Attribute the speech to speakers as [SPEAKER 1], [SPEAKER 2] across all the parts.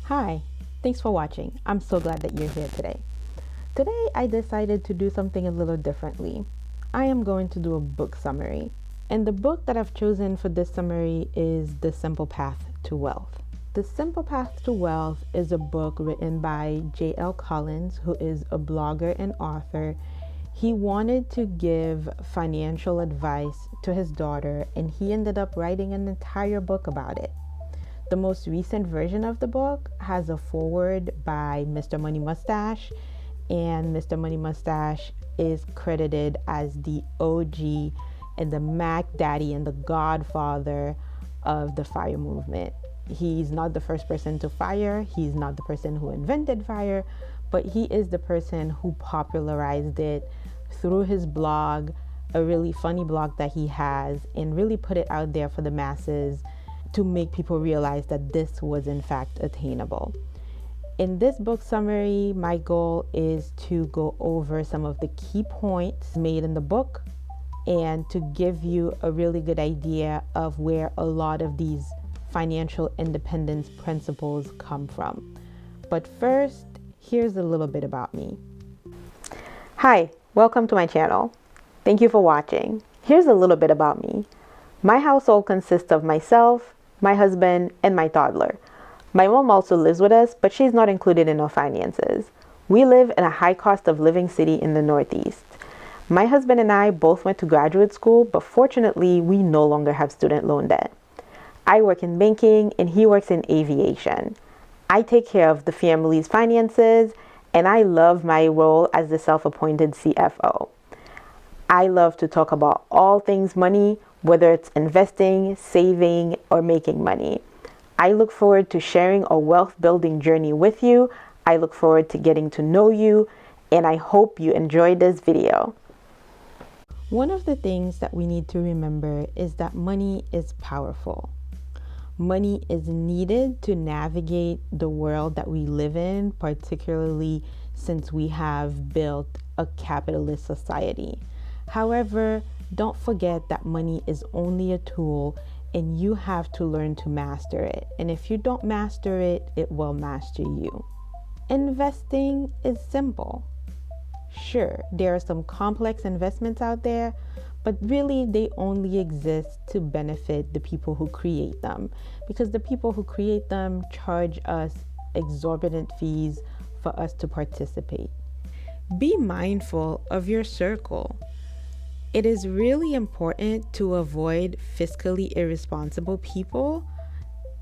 [SPEAKER 1] Hi, thanks for watching. I'm so glad that you're here today. Today I decided to do something a little differently. I am going to do a book summary. And the book that I've chosen for this summary is The Simple Path to Wealth. The Simple Path to Wealth is a book written by J.L. Collins, who is a blogger and author. He wanted to give financial advice to his daughter, and he ended up writing an entire book about it. The most recent version of the book has a foreword by Mr. Money Mustache, and Mr. Money Mustache is credited as the OG and the Mac Daddy and the godfather of the FIRE movement. He's not the first person to fire, he's not the person who invented fire, but he is the person who popularized it through his blog, a really funny blog that he has, and really put it out there for the masses to make people realize that this was in fact attainable. In this book summary, my goal is to go over some of the key points made in the book and to give you a really good idea of where a lot of these financial independence principles come from. But first, here's a little bit about me. Hi, welcome to my channel. Thank you for watching. Here's a little bit about me. My household consists of myself, my husband, and my toddler. My mom also lives with us, but she's not included in our finances. We live in a high cost of living city in the Northeast. My husband and I both went to graduate school, but fortunately, we no longer have student loan debt. I work in banking and he works in aviation. I take care of the family's finances, and I love my role as the self-appointed CFO. I love to talk about all things money, whether it's investing, saving, or making money. I look forward to sharing a wealth building journey with you. I look forward to getting to know you, and I hope you enjoyed this video. One of the things that we need to remember is that money is powerful. Money is needed to navigate the world that we live in, particularly since we have built a capitalist society. However, don't forget that money is only a tool and you have to learn to master it. And if you don't master it, it will master you. Investing is simple. Sure, there are some complex investments out there, but really they only exist to benefit the people who create them, because the people who create them charge us exorbitant fees for us to participate. Be mindful of your circle. It is really important to avoid fiscally irresponsible people,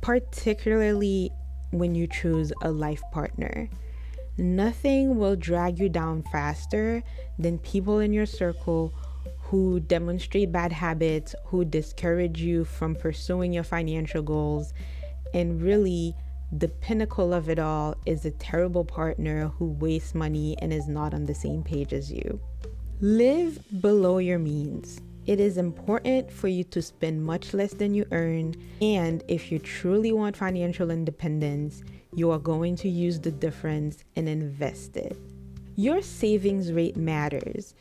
[SPEAKER 1] particularly when you choose a life partner. Nothing will drag you down faster than people in your circle who demonstrate bad habits, who discourage you from pursuing your financial goals, and really the pinnacle of it all is a terrible partner who wastes money and is not on the same page as you. Live below your means. It is important for you to spend much less than you earn, and if you truly want financial independence, you are going to use the difference and invest it. Your savings rate matters.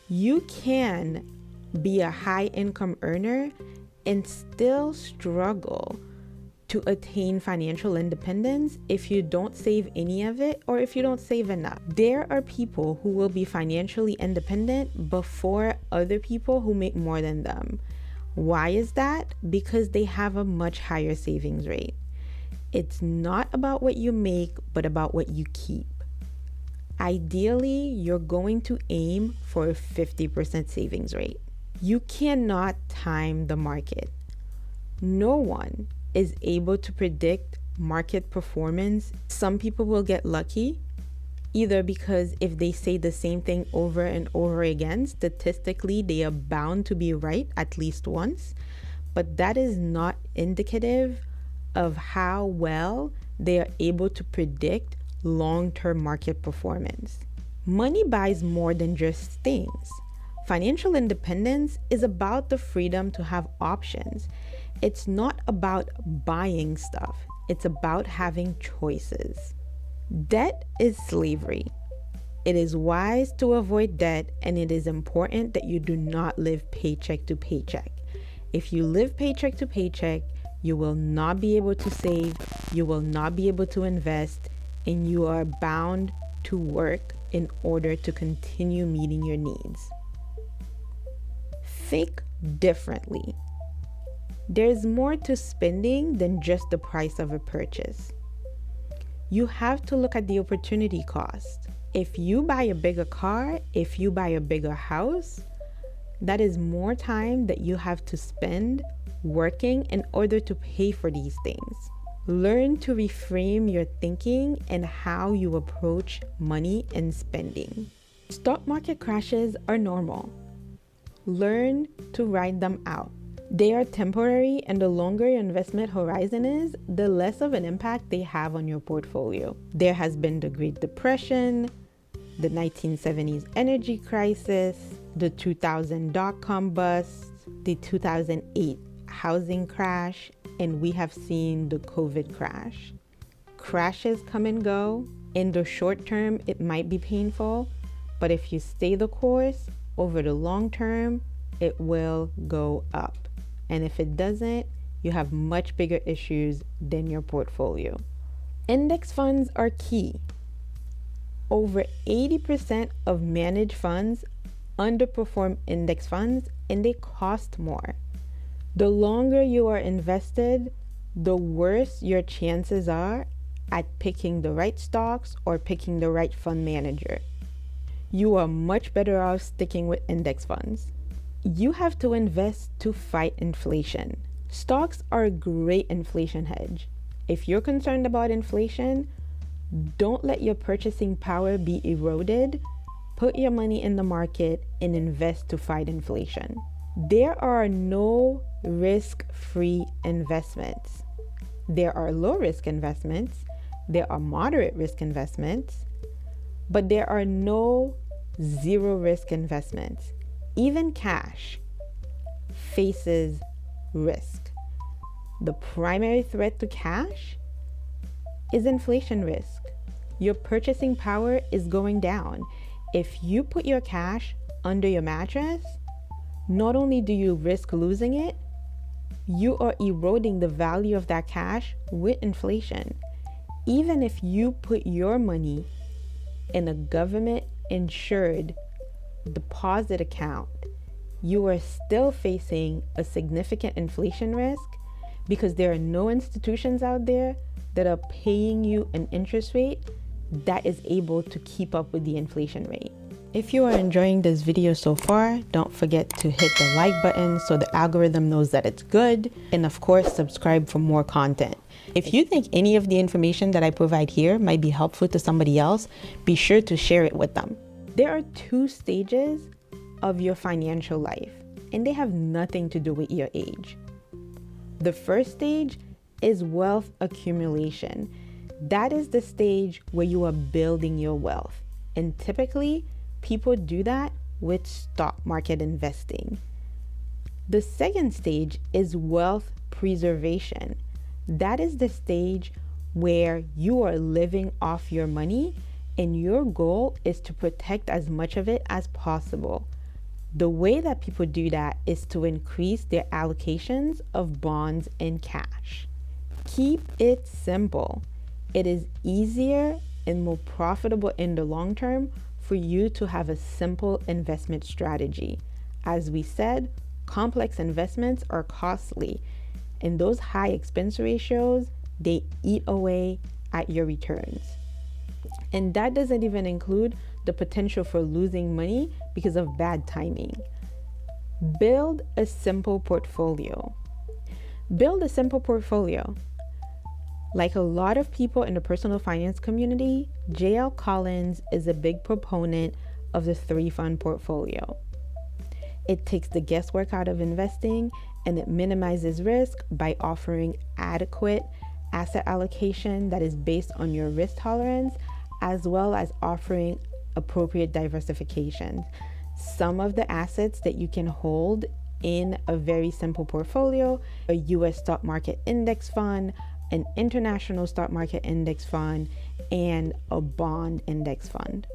[SPEAKER 1] You can be a high income earner and still struggle to attain financial independence if you don't save any of it or if you don't save enough. There are people who will be financially independent before other people who make more than them. Why is that? Because they have a much higher savings rate. It's not about what you make, but about what you keep. Ideally, you're going to aim for a 50% savings rate. You cannot time the market. No one is able to predict market performance. Some people will get lucky, either because if they say the same thing over and over again, statistically they are bound to be right at least once, but that is not indicative of how well they are able to predict long-term market performance. Money buys more than just things. Financial independence is about the freedom to have options. It's not about buying stuff. It's about having choices. Debt is slavery. It is wise to avoid debt, and it is important that you do not live paycheck to paycheck. If you live paycheck to paycheck, You will not be able to save, you will not be able to invest, and you are bound to work in order to continue meeting your needs. Think differently. There's more to spending than just the price of a purchase. You have to look at the opportunity cost. If you buy a bigger car, if you buy a bigger house, that is more time that you have to spend working in order to pay for these things. Learn to reframe your thinking and how you approach money and spending. Stock market crashes are normal. Learn to ride them out. They are temporary, and the longer your investment horizon is, the less of an impact they have on your portfolio. There has been the Great Depression, the 1970s energy crisis, the 2000 dot-com bust, the 2008 housing crash, and we have seen the COVID crash. Crashes come and go. In the short term, it might be painful, but if you stay the course, over the long term, it will go up. And if it doesn't, you have much bigger issues than your portfolio. Index funds are key. Over 80% of managed funds underperform index funds, and they cost more. The longer you are invested, the worse your chances are at picking the right stocks or picking the right fund manager. You are much better off sticking with index funds. You have to invest to fight inflation. Stocks are a great inflation hedge. If you're concerned about inflation, don't let your purchasing power be eroded. Put your money in the market and invest to fight inflation. There are no risk-free investments. There are low-risk investments. There are moderate risk investments, but there are no zero-risk investments. Even cash faces risk. The primary threat to cash is inflation risk. Your purchasing power is going down. If you put your cash under your mattress, not only do you risk losing it, you are eroding the value of that cash with inflation. Even if you put your money in a government-insured deposit account, you are still facing a significant inflation risk because there are no institutions out there that are paying you an interest rate that is able to keep up with the inflation rate. If you are enjoying this video so far, don't forget to hit the like button so the algorithm knows that it's good, and of course subscribe for more content. If you think any of the information that I provide here might be helpful to somebody else, be sure to share it with them. There are 2 stages of your financial life, and they have nothing to do with your age. The first stage is wealth accumulation. That is the stage where you are building your wealth, and typically people do that with stock market investing. The second stage is wealth preservation. That is the stage where you are living off your money and your goal is to protect as much of it as possible. The way that people do that is to increase their allocations of bonds and cash. Keep it simple. It is easier and more profitable in the long term for you to have a simple investment strategy. As we said, complex investments are costly, and those high expense ratios, they eat away at your returns. And that doesn't even include the potential for losing money because of bad timing. Build a simple portfolio. Build a simple portfolio. Like a lot of people in the personal finance community, J.L. Collins is a big proponent of the 3-fund portfolio. It takes the guesswork out of investing and it minimizes risk by offering adequate asset allocation that is based on your risk tolerance, as well as offering appropriate diversification. Some of the assets that you can hold in a very simple portfolio: a U.S. stock market index fund, an international stock market index fund, and a bond index fund.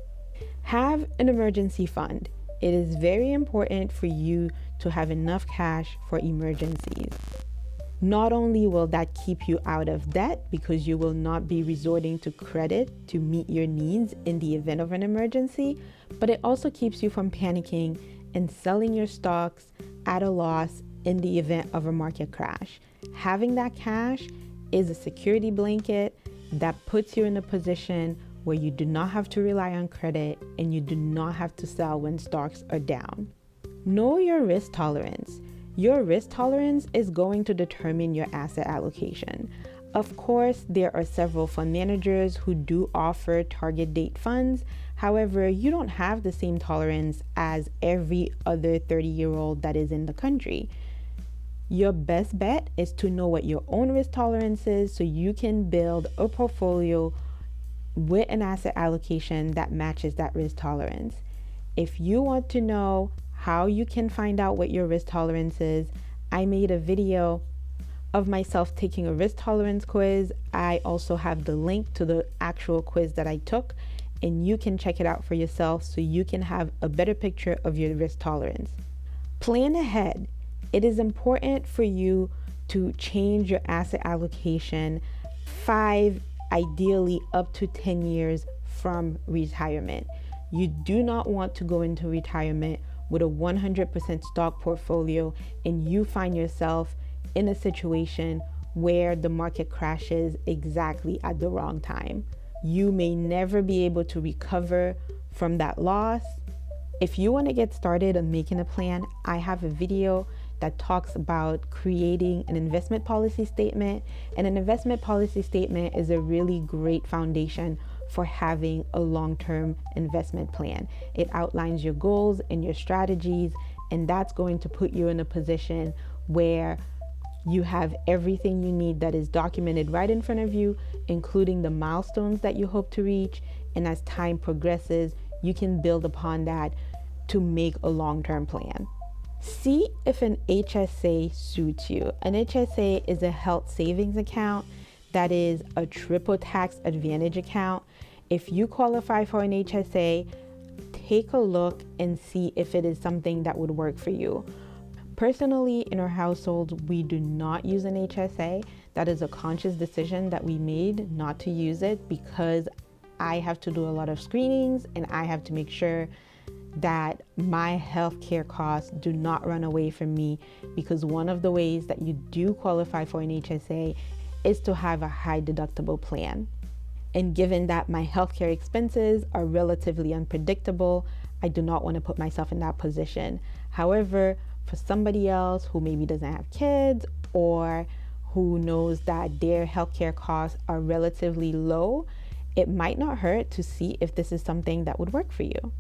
[SPEAKER 1] Have an emergency fund. It is very important for you to have enough cash for emergencies. Not only will that keep you out of debt because you will not be resorting to credit to meet your needs in the event of an emergency, but it also keeps you from panicking and selling your stocks at a loss in the event of a market crash. Having that cash is a security blanket that puts you in a position where you do not have to rely on credit and you do not have to sell when stocks are down. Know your risk tolerance. Your risk tolerance is going to determine your asset allocation. Of course, there are several fund managers who do offer target date funds. However, you don't have the same tolerance as every other 30-year-old that is in the country. Your best bet is to know what your own risk tolerance is so you can build a portfolio with an asset allocation that matches that risk tolerance. If you want to know how you can find out what your risk tolerance is, I made a video of myself taking a risk tolerance quiz. I also have the link to the actual quiz that I took, and you can check it out for yourself so you can have a better picture of your risk tolerance. Plan ahead. It is important for you to change your asset allocation 5, ideally up to 10 years from retirement. You do not want to go into retirement with a 100% stock portfolio and you find yourself in a situation where the market crashes exactly at the wrong time. You may never be able to recover from that loss. If you want to get started on making a plan, I have a video that talks about creating an investment policy statement. And an investment policy statement is a really great foundation for having a long-term investment plan. It outlines your goals and your strategies, and that's going to put you in a position where you have everything you need that is documented right in front of you, including the milestones that you hope to reach. And as time progresses, you can build upon that to make a long-term plan. See if an HSA suits you. An HSA is a health savings account that is a triple tax advantage account. If you qualify for an HSA, take a look and see if it is something that would work for you. Personally, in our household, we do not use an HSA. That is a conscious decision that we made not to use it because I have to do a lot of screenings and I have to make sure that my healthcare costs do not run away from me, because one of the ways that you do qualify for an HSA is to have a high deductible plan. And given that my healthcare expenses are relatively unpredictable, I do not want to put myself in that position. However, for somebody else who maybe doesn't have kids or who knows that their healthcare costs are relatively low, it might not hurt to see if this is something that would work for you.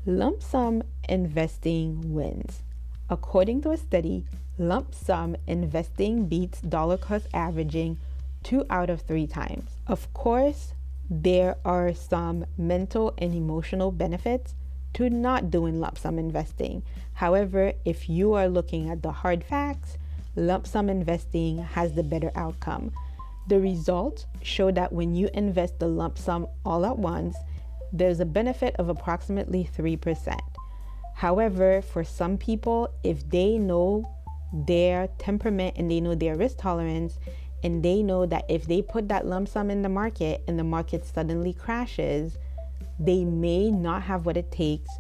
[SPEAKER 1] Lump sum investing wins. According to a study, lump sum investing beats dollar cost averaging 2 out of 3 times. Of course, there are some mental and emotional benefits to not doing lump sum investing. However, if you are looking at the hard facts, lump sum investing has the better outcome. The results show that when you invest the lump sum all at once, there's a benefit of approximately 3%. However, for some people, if they know their temperament and they know their risk tolerance, and they know that if they put that lump sum in the market and the market suddenly crashes, they may not have what it takes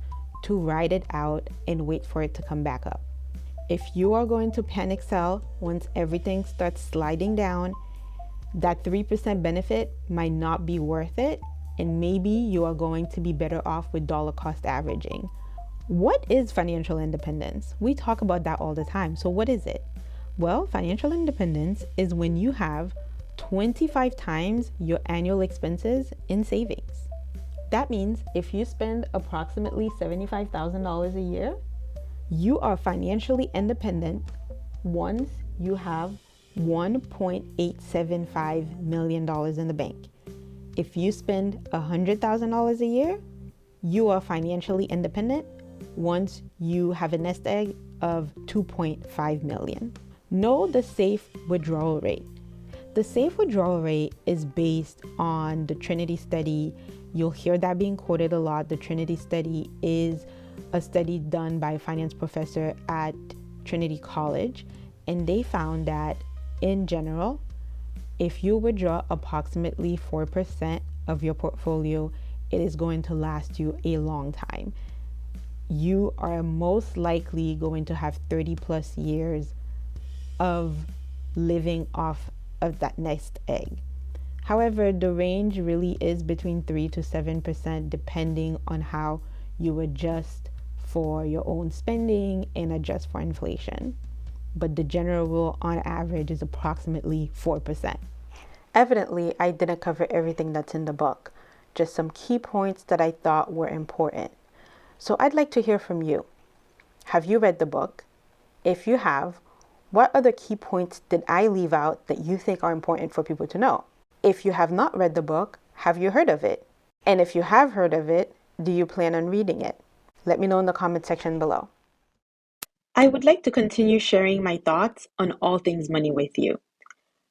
[SPEAKER 1] to ride it out and wait for it to come back up. If you are going to panic sell once everything starts sliding down, that 3% benefit might not be worth it, and maybe you are going to be better off with dollar cost averaging. What is financial independence? We talk about that all the time. So what is it? Well, financial independence is when you have 25 times your annual expenses in savings. That means if you spend approximately $75,000 a year, you are financially independent once you have $1.875 million in the bank. If you spend $100,000 a year, you are financially independent once you have a nest egg of $2.5 million. Know the safe withdrawal rate. The safe withdrawal rate is based on the Trinity study. You'll hear that being quoted a lot. The Trinity study is a study done by a finance professor at Trinity College, and they found that In general, if you withdraw approximately 4% of your portfolio, it is going to last you a long time. You are most likely going to have 30 plus years of living off of that nest egg. However, the range really is between 3 to 7% depending on how you adjust for your own spending and adjust for inflation. But the general rule on average is approximately 4%. Evidently, I didn't cover everything that's in the book, just some key points that I thought were important. So I'd like to hear from you. Have you read the book? If you have, what other key points did I leave out that you think are important for people to know? If you have not read the book, have you heard of it? And if you have heard of it, do you plan on reading it? Let me know in the comment section below. I would like to continue sharing my thoughts on all things money with you.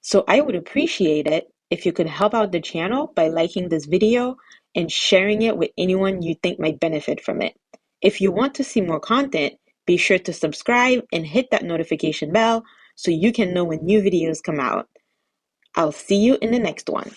[SPEAKER 1] So I would appreciate it if you could help out the channel by liking this video and sharing it with anyone you think might benefit from it. If you want to see more content, be sure to subscribe and hit that notification bell so you can know when new videos come out. I'll see you in the next one.